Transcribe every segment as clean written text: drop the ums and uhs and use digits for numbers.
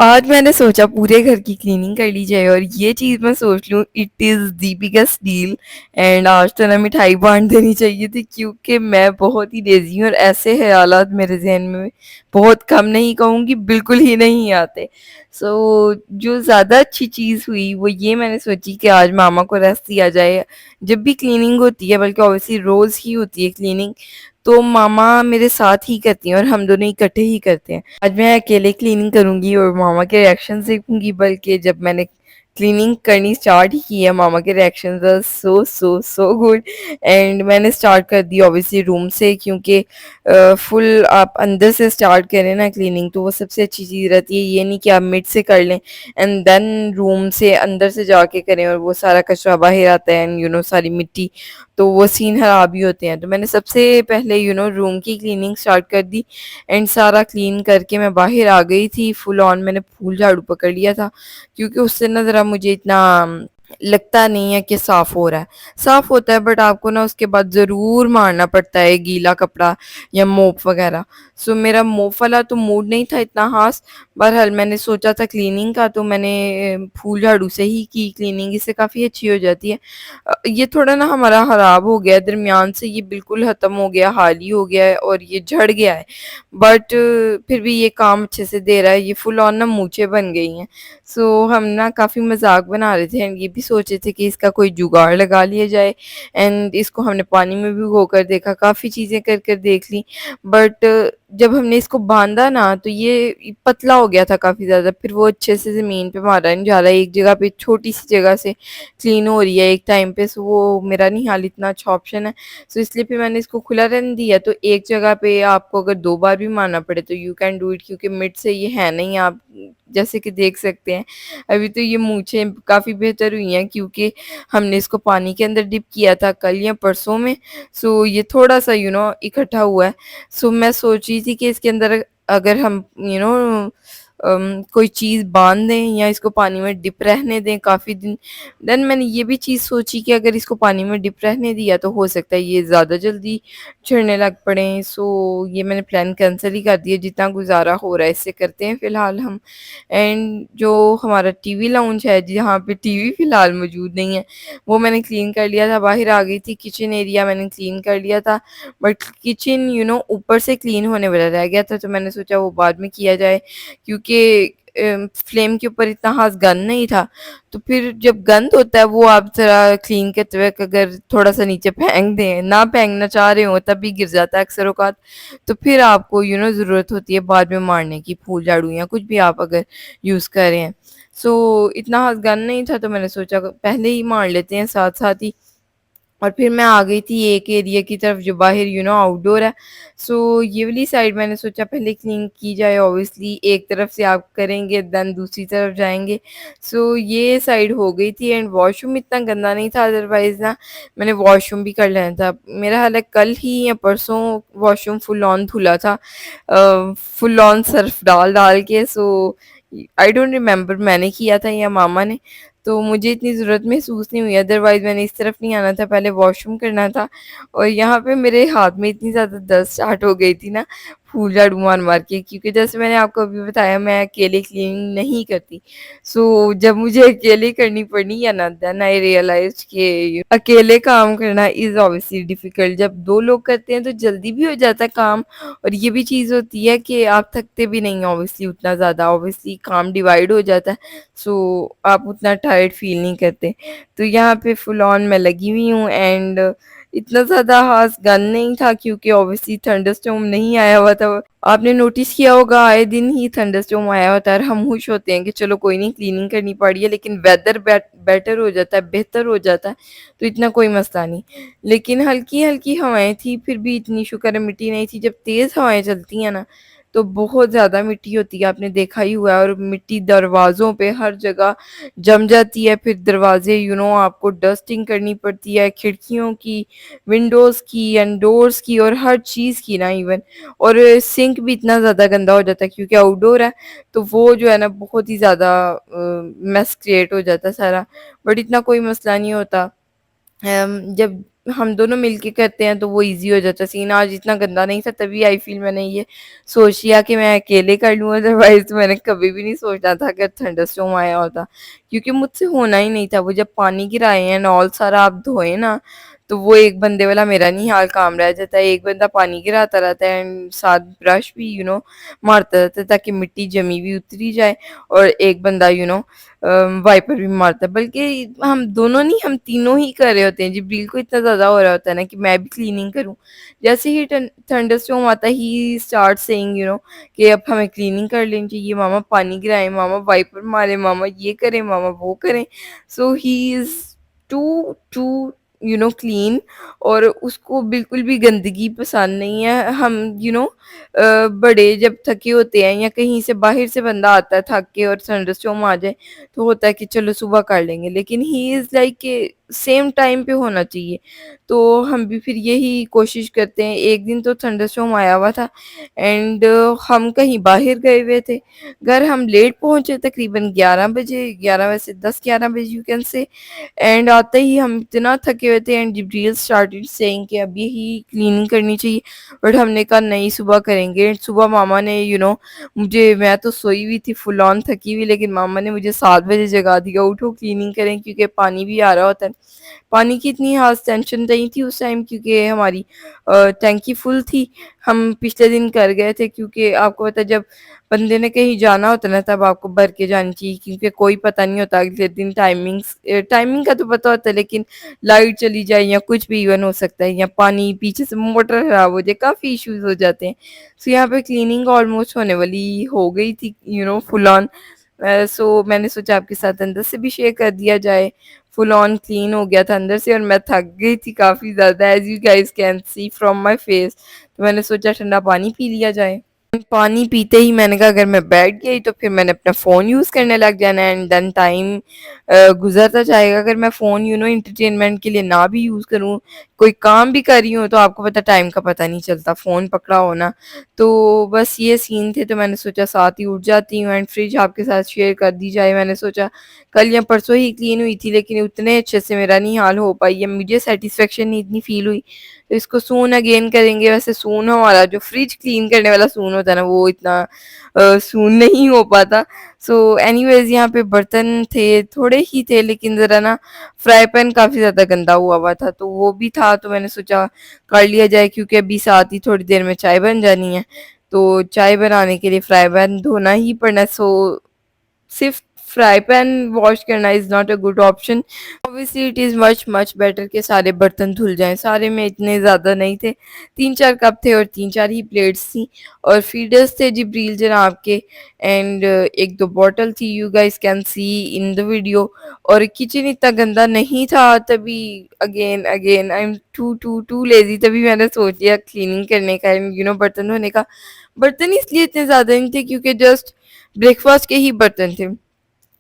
आज मैंने सोचा पूरे घर की क्लीनिंग कर ली जाए और ये चीज़ मैं सोच लूँ it is the biggest deal. And आज तो ना मिठाई बांट देनी चाहिए थी क्योंकि मैं बहुत ही लेज़ी हूँ और ऐसे ख़यालात मेरे ज़हन में बहुत कम नहीं कहूँगी बिल्कुल ही नहीं आते। जो ज़्यादा अच्छी चीज़ हुई वो ये मैंने सोची कि आज मामा को रेस्ट दिया जाए। जब भी क्लीनिंग होती है बल्कि ऑब्वियसली रोज़ ही होती है क्लीनिंग, तो मामा मेरे साथ ही करती हैं और हम दोनों इकट्ठे ही करते हैं। आज मैं अकेले क्लीनिंग करूँगी और मामा के रिएक्शंस देखूँगी, बल्कि जब मैंने क्लीनिंग करनी स्टार्ट ही की है मामा के reactions are so good. And मैंने स्टार्ट कर दी ऑब्वियसली रूम से क्योंकि फुल आप अंदर से स्टार्ट करें ना क्लीनिंग तो वो सबसे अच्छी चीज़ रहती है। ये नहीं कि आप मिड से कर लें एंड देन रूम से अंदर से जाके करें और वो सारा कचरा बाहर आता है एंड सारी मिट्टी, तो वो सीन खराब ही होते हैं। तो मैंने सबसे पहले रूम की क्लीनिंग स्टार्ट कर दी एंड सारा क्लीन करके मैं बाहर आ गई थी फुल ऑन। मैंने फूल झाड़ू पकड़ लिया था क्योंकि उससे ना ज़रा मुझे इतना लगता नहीं है कि साफ़ हो रहा है। साफ़ होता है बट आपको ना उसके बाद ज़रूर मारना पड़ता है गीला कपड़ा या मोप वगैरह। सो मेरा मोप वाला तो मूड नहीं था इतना ख़ास। बहरहाल मैंने सोचा था क्लीनिंग का, तो मैंने फूल झाड़ू से ही की क्लीनिंग, इससे काफ़ी अच्छी हो जाती है। ये थोड़ा ना हमारा ख़राब हो गया है दरमियान से, ये बिल्कुल ख़त्म हो गया, हाली हो गया है और ये झड़ गया है। बट फिर भी ये काम अच्छे से दे रहा है। ये फुल ऑन ना मूंछें बन गई हैं। हम ना काफ़ी मज़ाक बना रहे थे एंड ये भी सोचे थे कि इसका कोई जुगाड़ लगा लिया जाए। एंड इसको हमने पानी में भिगोकर देखा, काफ़ी चीज़ें कर कर देख ली। बट जब हमने इसको बांधा ना तो ये पतला हो गया था काफ़ी ज़्यादा, फिर वो अच्छे से ज़मीन पे मारा नहीं जा रहा है। एक जगह पे, छोटी सी जगह से क्लीन हो रही है एक टाइम पे। वो मेरा नहीं हाल इतना अच्छा ऑप्शन है। इसलिए फिर मैंने इसको खुला रहने दिया। तो एक जगह पे आपको अगर 2 बार भी मारना पड़े तो यू कैन डू इट, क्योंकि मिड से ये है नहीं, आप जैसे कि देख सकते हैं। अभी तो ये मूंछें काफ़ी बेहतर हुई हैं क्योंकि हमने इसको पानी के अंदर डिप किया था कल या परसों में। ये थोड़ा-सा इकट्ठा हुआ है। मैं सोच रही थी कि इसके अंदर अगर हम कोई चीज़ बाँध दें या इसको पानी में डिप रहने दें काफ़ी दिन। देन मैंने ये भी चीज़ सोची कि अगर इसको पानी में डिप रहने दिया तो हो सकता है ये ज़्यादा जल्दी झड़ने लग पड़ें। ये मैंने प्लान कैंसल ही कर दिया, जितना गुज़ारा हो रहा है इससे करते हैं फ़िलहाल हम। एंड जो हमारा टीवी लाउंज है जहाँ पे टीवी फ़िलहाल मौजूद नहीं है, वो मैंने क्लीन कर लिया था, बाहर आ गई थी। किचन एरिया मैंने क्लीन कर लिया था, बट किचन ऊपर से क्लीन होने वाला रह गया था, तो मैंने सोचा वो बाद में किया जाए क्योंकि फ्लेम के ऊपर इतना ख़ास गंद नहीं था। तो फिर जब गंद होता है वो आप ज़रा क्लीन करते वक़्त अगर थोड़ा-सा नीचे फेंक दें, ना फेंकना चाह रहे हों तब भी गिर जाता है अक्सर औक़ात। तो फिर आपको ज़रूरत होती है बाद में मारने की, फूल झाड़ू या कुछ भी आप अगर यूज़ कर रहे हैं। इतना ख़ास गंद नहीं था, तो मैंने सोचा पहले ही मार लेते हैं साथ-साथ ही। और फिर मैं आ गई थी एक एरिया की तरफ जो बाहर आउटडोर है। ये वाली साइड मैंने सोचा पहले क्लीन की जाए। ऑब्वियसली एक तरफ से आप करेंगे देन दूसरी तरफ जाएँगे। ये साइड हो गई थी एंड वॉशरूम इतना गंदा नहीं था, अदरवाइज़ ना मैंने वॉशरूम भी कर लेना था। मेरा हाल है कल ही या परसों वॉशरूम फुल ऑन धुला था, फुल ऑन सर्फ डाल-डाल के। आई डोंट रिमेंबर मैंने किया था या मामा ने। तो मुझे इतनी ज़रूरत महसूस नहीं हुई, अदरवाइज़ मैंने इस तरफ नहीं आना था, पहले वॉशरूम करना था। और यहाँ पे मेरे हाथ में इतनी ज़्यादा दस्त स्टार्ट हो गई थी ना, फूल झाड़ू मार-मार के, क्योंकि जैसे मैंने आपको अभी बताया मैं अकेले क्लीनिंग नहीं करती। जब मुझे अकेले करनी पड़ी है ना, देन आई रियलाइज़्ड कि अकेले काम करना इज़ ऑब्वियसली डिफ़िकल्ट। जब 2 लोग करते हैं तो जल्दी भी हो जाता है काम, और ये भी चीज़ होती है कि आप थकते भी नहीं ऑब्वियसली उतना ज़्यादा, ऑब्वियसली काम डिवाइड हो जाता है। आप उतना टायर्ड फ़ील नहीं करते। तो यहाँ पे फुल ऑन मैं लगी हुई हूँ एंड इतना ज़्यादा ख़ास गंद नहीं था क्योंकि ऑब्वियसली थंडरस्टॉर्म नहीं आया हुआ था। आपने नोटिस किया होगा आए दिन ही थंडरस्टॉर्म आया होता है और हम खुश होते हैं कि चलो कोई नहीं क्लीनिंग करनी पड़ी है, लेकिन वेदर बेटर हो जाता है, बेहतर हो जाता है, तो इतना कोई मसला नहीं। लेकिन हल्की-हल्की हवाएँ थी, फिर भी इतनी शुक्र है मिट्टी नहीं थी। जब तेज़ हवाएँ चलती हैं ना तो बहुत ज़्यादा मिट्टी होती है, आपने देखा ही हुआ है, और मिट्टी दरवाज़ों पे हर जगह जम जाती है। फिर दरवाज़े आपको डस्टिंग करनी पड़ती है, खिड़कियों की, विंडोज़ की एंड डोर्स की और हर चीज़ की ना इवन। और सिंक भी इतना ज़्यादा गंदा हो जाता है क्योंकि आउटडोर है, तो वो जो है ना बहुत ही ज़्यादा मेस क्रिएट हो जाता है सारा। बट इतना कोई मसला नहीं होता। जब हम दोनों मिलके करते हैं तो वो ईज़ी हो जाता है। सीन आज इतना गंदा नहीं था, तभी आई फ़ील मैंने ये सोच लिया कि मैं अकेले कर लूँ, अदरवाइज़ तो मैंने कभी भी नहीं सोचा था अगर थंडरस्टॉर्म आया होता। क्योंकि मुझसे होना ही नहीं था, वो जब पानी गिराए हैं एंड ऑल सारा आप धोए ना, तो वो एक बंदे वाला मेरा नहीं हाल काम रह जाता है। एक बंदा पानी गिराता रहता है एंड साथ ब्रश भी मारता रहता है ताकि मिट्टी जमी हुई उतरी जाए, और एक बंदा वाइपर भी मारता है। बल्कि हम दोनों नहीं, हम तीनों ही कर रहे होते हैं। जिब्रील को इतना ज़्यादा हो रहा होता है ना कि मैं भी क्लीनिंग करूँ। जैसे ही थंडरस्टॉर्म आता ही स्टार्ट सेइंग कि अब हमें क्लीनिंग कर लेनी चाहिए, मामा पानी गिराएं, मामा वाइपर मारे, मामा ये करें, मामा वो करें। So he is too too clean, और उसको बिल्कुल भी गंदगी पसंद नहीं है। हम बड़े जब थके होते हैं या कहीं से बाहर से बंदा आता है थक के और थंडरस्टॉर्म आ जाए, तो होता है कि चलो सुबह कर लेंगे, लेकिन ही इज़ लाइक कि सेम टाइम पे होना चाहिए। तो हम भी फिर यही कोशिश करते हैं। एक दिन तो थंडरस्टॉर्म आया हुआ था एंड हम कहीं बाहर गए हुए थे। घर हम लेट पहुंचे, तकरीबन 11 बजे, 11 बजे से 10-11 बजे यू कैन से। एंड आते ही हम इतना थके हुए थे एंड जिब्रील स्टार्टेड सेइंग कि अब यही क्लीनिंग करनी चाहिए। बट हमने कहा नहीं, सुबह करेंगे। सुबह मामा ने मुझे, मैं तो सोई हुई थी फुल ऑन थकी हुई, लेकिन मामा ने मुझे 7 बजे जगा दिया, उठो क्लीनिंग करें, क्योंकि पानी भी आ रहा होता है। पानी की इतनी खास टेंशन नहीं थी उस टाइम, क्योंकि हमारी टैंकी फुल थी। हम पिछले दिन कर गए थे, क्योंकि आपको पता है जब बंदे ने कहीं जाना होता है ना, तब आपको भर के जानी चाहिए, क्योंकि कोई पता नहीं होता अगले दिन टाइमिंग का तो पता होता है, लेकिन लाइट चली जाए या कुछ भी इवन हो सकता है, या पानी पीछे से मोटर खराब हो जाए, काफ़ी इश्यूज हो जाते हैं। सो यहाँ पे क्लीनिंग ऑलमोस्ट होने वाली हो गई थी, फुल ऑन। सो मैंने सोचा आपके साथ अंदर से भी शेयर कर दिया जाए। फुल ऑन क्लीन हो गया था अंदर से, और मैं थक गई थी काफ़ी ज़्यादा, as you guys can see from my face. तो मैंने सोचा ठंडा पानी पी लिया जाए। पानी पीते ही मैंने कहा अगर मैं बैठ गई तो फिर मैंने अपना फ़ोन यूज़ करने लग जाना है, एंड देन टाइम गुजरता जाएगा। अगर मैं फ़ोन इंटरटेनमेंट के लिए ना भी यूज़ करूँ, कोई काम भी कर रही हूँ, तो आपको पता टाइम का पता नहीं चलता, फ़ोन पकड़ा हो ना। तो बस ये सीन थे, तो मैंने सोचा साथ ही उठ जाती हूँ एंड फ्रिज आपके साथ शेयर कर दी जाए। मैंने सोचा कल या परसों ही क्लीन हुई थी, लेकिन उतने अच्छे से मेरा नहीं हाल हो पाई है, मुझे सेटिस्फेक्शन नहीं इतनी फ़ील हुई। तो इसको सून अगेन करेंगे। वैसे सून हमारा जो फ्रिज क्लीन करने वाला सून होता है ना, वो इतना सून नहीं हो पाता। सो एनीवेज यहाँ पे बर्तन थे, थोड़े ही थे, लेकिन ज़रा ना फ्राई पैन काफ़ी ज़्यादा गंदा हुआ हुआ था, तो वो भी था। तो मैंने सोचा कर लिया जाए, क्योंकि अभी साथ ही थोड़ी देर में चाय बन जानी है। तो चाय बनाने के लिए फ्राई पैन धोना ही पड़ना है। सो सिर्फ फ्राई पैन वॉश करना is not a good option. Obviously it is much much better कि सारे बर्तन धुल जाएं। सारे में इतने ज़्यादा नहीं थे, 3-4 कप थे और 3-4 ही प्लेट्स थी, और फीडर्स थे जिब्रील जनाब के, एंड एक दो बॉटल थी, you guys can see in the video. और किचन इतना गंदा नहीं था, तभी again again I am too too too lazy, तभी मैंने सोच लिया क्लीनिंग करने का, बर्तन धोने का। बर्तन इसलिए इतने ज़्यादा नहीं थे क्योंकि जस्ट ब्रेकफास्ट के ही बर्तन थे।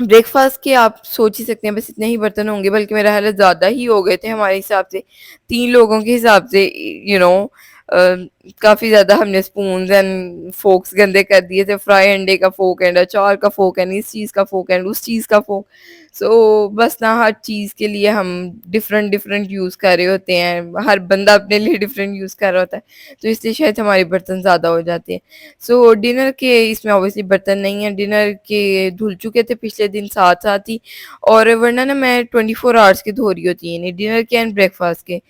ब्रेकफास्ट के आप सोच ही सकते हैं बस इतने ही बर्तन होंगे, बल्कि मेरा ख्याल है ज़्यादा ही हो गए थे हमारे हिसाब से, 3 लोगों के हिसाब से। यू नो काफ़ी ज़्यादा हमने स्पून्स एंड फोक्स गंदे कर दिए थे, फ्राई अंडे का फोक एंड अचार का फोक एंड इस चीज़ का फोक एंड उस चीज़ का फोक। सो बस ना हर चीज़ के लिए हम डिफरेंट डिफरेंट यूज़ कर रहे होते हैं, हर बंदा अपने लिए डिफरेंट यूज़ कर रहा होता है, तो इसलिए शायद हमारे बर्तन ज़्यादा हो जाते हैं। सो डिनर के इसमें ऑब्वियसली बर्तन नहीं है, डिनर के धुल चुके थे पिछले दिन साथ साथ ही, और वरना ना मैं 24 आवर्स के धो रही होती है डिनर के एंड ब्रेकफास्ट के।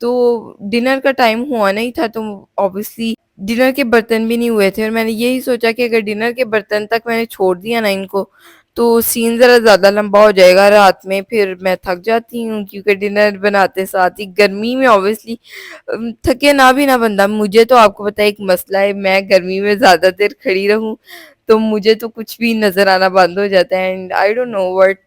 तो डिनर का टाइम हुआ नहीं था, तो ऑब्वियसली डिनर के बर्तन भी नहीं हुए थे, और मैंने यही सोचा कि अगर डिनर के बर्तन तक मैंने छोड़ दिया ना इनको, तो सीन ज़रा ज़्यादा लंबा हो जाएगा रात में, फिर मैं थक जाती हूँ, क्योंकि डिनर बनाते साथ ही गर्मी में ऑब्वियसली थके ना भी ना बंदा। मुझे तो आपको पता है एक मसला है, मैं गर्मी में ज़्यादा देर खड़ी रहूँ तो मुझे तो कुछ भी नज़र आना बंद हो जाता है, and I don't know what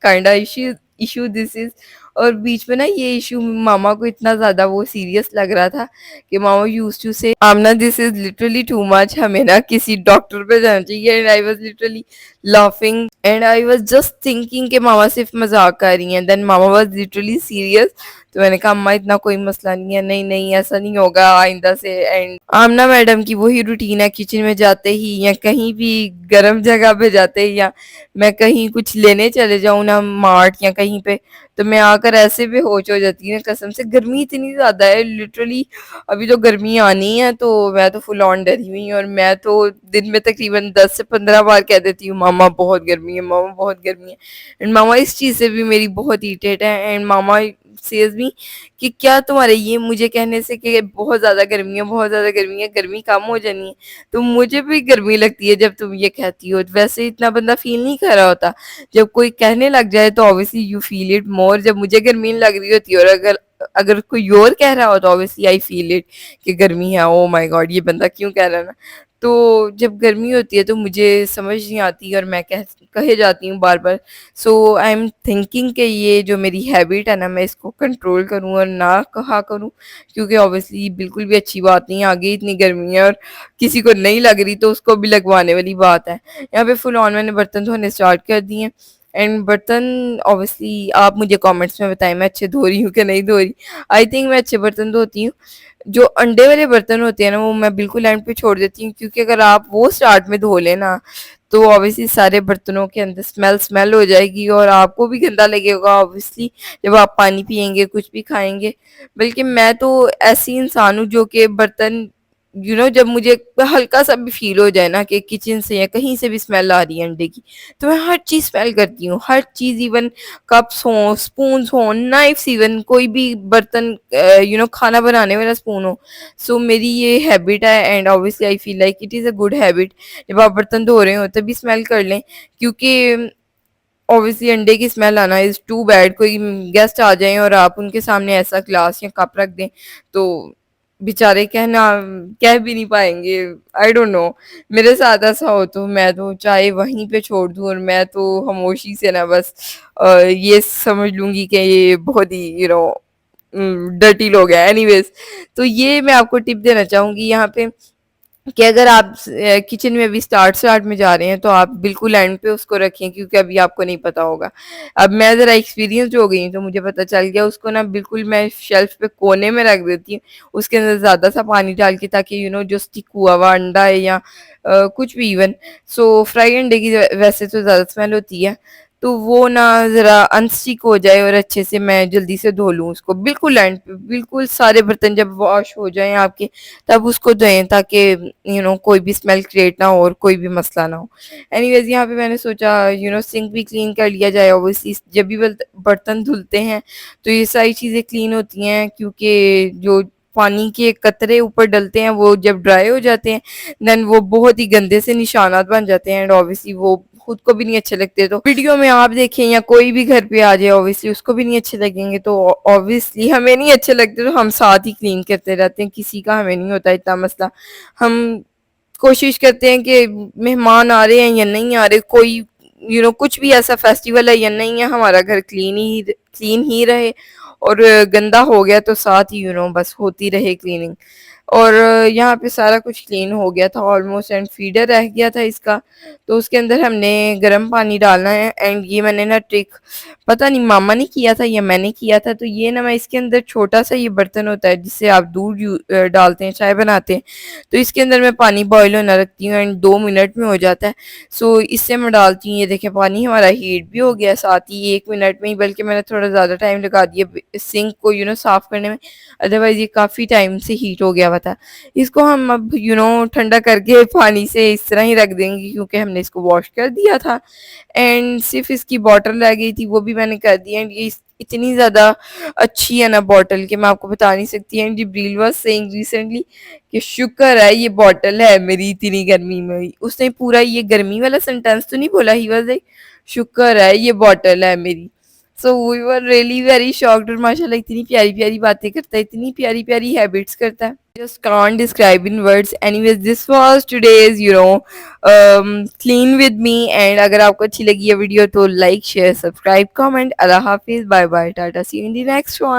kind issue issue this is. और बीच में ना ये इशू मामा को इतना ज़्यादा वो सीरियस लग रहा था कि मामा यूज्ड टू से आमना this is literally too much, हमें ना किसी डॉक्टर पे जाना चाहिए। And I was literally laughing and I was just thinking कि मामा सिर्फ मजाक कर रही हैं, देन मामा वाज लिटरली सीरियस। तो मैंने कहा अम्मा इतना कोई मसला नहीं है, नहीं नहीं ऐसा नहीं होगा आइंदा से। एंड आमना मैडम की वही रूटीन है, किचन में जाते ही या कहीं भी गर्म जगह पे जाते ही, या मैं कहीं कुछ लेने चले जाऊँ ना मार्ट या कहीं पे, तो मैं आकर ऐसे बेहोश हो जाती हूँ कसम से, गर्मी इतनी ज़्यादा है लिटरली। अभी तो गर्मी आनी है तो मैं तो फुल ऑन डरी हुई हूँ, और मैं तो दिन में तकरीबन 10 से 15 बार कह देती हूँ मामा बहुत गर्मी है, मामा बहुत गर्मी है। एंड मामा इस चीज़ से भी मेरी बहुत इरिटेट है, एंड मामा सेज मी कि क्या तुम्हारे ये मुझे कहने से कि बहुत ज़्यादा गर्मी है, बहुत ज़्यादा गर्मी है, गर्मी कम हो जानी है। तो मुझे भी गर्मी लगती है जब तुम ये कहती हो, वैसे इतना बंदा फील नहीं कर रहा होता। जब कोई कहने लग जाए तो obviously you feel it more. जब मुझे गर्मी नहीं लग रही होती और अगर अगर कोई और कह रहा हो तो ऑब्वियसली आई फील इट कि गर्मी है, ओ माय गॉड ये बंदा क्यों कह रहा है ना। तो जब गर्मी होती है तो मुझे समझ नहीं आती और मैं कहे जाती हूँ बार बार। सो आई एम थिंकिंग कि ये जो मेरी हैबिट है ना, मैं इसको कंट्रोल करूँ और ना कहा करूँ, क्योंकि ऑब्वियसली बिल्कुल भी अच्छी बात नहीं है। आगे इतनी गर्मी है और किसी को नहीं लग रही तो उसको भी लगवाने वाली बात है। यहाँ पे फुल ऑन मैंने बर्तन धोने स्टार्ट कर दिए हैं। एंड बर्तन ऑब्वियसली आप मुझे कमेंट्स में बताएं मैं अच्छे धो रही हूँ कि नहीं धो रही। आई थिंक मैं अच्छे बर्तन धोती हूँ। जो अंडे वाले बर्तन होते हैं ना वो मैं बिल्कुल एंड पे छोड़ देती हूँ, क्योंकि अगर आप वो स्टार्ट में धो लेना तो ऑब्वियसली सारे बर्तनों के अंदर स्मेल स्मेल हो जाएगी और आपको भी गंदा लगेगा ऑब्वियसली जब आप पानी पियेंगे कुछ भी खाएंगे। बल्कि मैं तो ऐसी इंसान हूँ जो कि बर्तन जब मुझे हल्का सा भी फील हो जाए ना कि किचन से या कहीं से भी स्मेल आ रही है अंडे की, तो मैं हर चीज़ स्मेल करती हूँ, हर चीज़, इवन कप्स हो, स्पून्स हो, नाइफ्स, इवन कोई भी बर्तन, खाना बनाने वाला स्पून हो। सो मेरी ये हैबिट है and obviously I feel like it is a good habit. जब आप बर्तन धो रहे हो तभी स्मेल कर लें, क्योंकि ऑब्वियसली अंडे की स्मेल आना इज़ टू बैड। कोई गेस्ट आ जाएं और आप उनके सामने ऐसा ग्लास या कप रख दें तो बेचारे कह भी नहीं पाएंगे। आई डोंट नो, मेरे साथ ऐसा हो तो मैं तो चाहे वहीं पे छोड़ दूं और मैं तो खामोशी से ना बस ये समझ लूंगी कि ये बहुत ही डर्टी लोग हैं। एनीवेज, तो ये मैं आपको टिप देना चाहूंगी यहाँ पे कि अगर आप किचन में भी स्टार्ट स्टार्ट में जा रहे हैं तो आप बिल्कुल एंड पे उसको रखें, क्योंकि अभी आपको नहीं पता होगा। अब मैं ज़रा एक्सपीरियंस हो गई हूँ तो मुझे पता चल गया, उसको ना बिल्कुल मैं शेल्फ पे कोने में रख देती हूँ, उसके अंदर ज़्यादा सा पानी डाल के, ताकि जो स्टिक हुआ हुआ अंडा है या कुछ भी, इवन सो फ्राई अंडे की वैसे तो ज़्यादा स्मेल होती है, तो वो ना ज़रा अनस्टिक हो जाए और अच्छे से मैं जल्दी से धो लूँ उसको। बिल्कुल एंड पे, बिल्कुल सारे बर्तन जब वॉश हो जाएं आपके तब उसको धोएं, ताकि कोई भी स्मेल क्रिएट ना हो और कोई भी मसला ना हो। एनीवेज, यहाँ पे मैंने सोचा सिंक भी क्लीन कर लिया जाए। ऑब्वियसली जब भी बर्तन धुलते हैं तो ये सारी चीज़ें क्लीन होती हैं, क्योंकि जो पानी के कतरे ऊपर डलते हैं वो जब ड्राई हो जाते हैं देन वो बहुत ही गंदे से निशानात बन जाते हैं एंड ऑब्वियसली वो खुद को भी नहीं अच्छे लगते। तो वीडियो में आप देखें या कोई भी घर पे आ जाए ऑब्वियसली उसको भी नहीं अच्छे लगेंगे, तो ऑब्वियसली हमें नहीं अच्छे लगते तो हम साथ ही क्लीन करते रहते हैं, किसी का हमें नहीं होता इतना मसला। हम कोशिश करते हैं कि मेहमान आ रहे हैं या नहीं आ रहे, कोई कुछ भी ऐसा फेस्टिवल है या नहीं है, हमारा घर क्लीन ही रहे, और गंदा हो गया तो साथ ही बस होती रहे क्लीनिंग। और यहाँ पे सारा कुछ क्लीन हो गया था ऑलमोस्ट एंड फीडर रह गया था इसका, तो उसके अंदर हमने गर्म पानी डालना है। एंड ये मैंने ना ट्रिक, पता नहीं मामा ने किया था या मैंने किया था, तो ये ना मैं इसके अंदर छोटा सा ये बर्तन होता है जिससे आप दूध डालते हैं, चाय बनाते हैं, तो इसके अंदर मैं पानी बॉईल होना रखती हूँ एंड 2 मिनट में हो जाता है। सो इससे मैं डालती हूँ, ये देखें पानी हमारा हीट भी हो गया साथ ही 1 मिनट में ही, बल्कि मैंने थोड़ा ज़्यादा टाइम लगा दिया सिंक को साफ़ करने में, अदरवाइज़ ये काफ़ी टाइम से हीट हो गया हुआ था। इसको हम अब ठंडा करके पानी से इस तरह ही रख देंगे, क्योंकि हमने इसको वॉश कर दिया था एंड सिर्फ इसकी बॉटल रह गई थी वो भी मैंने कर दी। एंड ये इतनी ज़्यादा अच्छी है ना बॉटल कि मैं आपको बता नहीं सकती। And Jibril was saying recently कि शुक्र है ये बॉटल है मेरी इतनी गर्मी में भी। उसने पूरा ये गर्मी वाला सेंटेंस तो नहीं बोला, ही वाज लाइक शुक्र है ये बॉटल है मेरी। So we were really very shocked, और माशाल्लाह इतनी प्यारी प्यारी बातें करता है, इतनी प्यारी प्यारी हैबिट्स करता है, just can't describe in words. Anyways, this was today's clean with me, and अगर आपको अच्छी लगी ये वीडियो तो लाइक शेयर सब्सक्राइब कमेंट। अल्लाह हाफिज, bye bye, ta-ta, see you in the next one.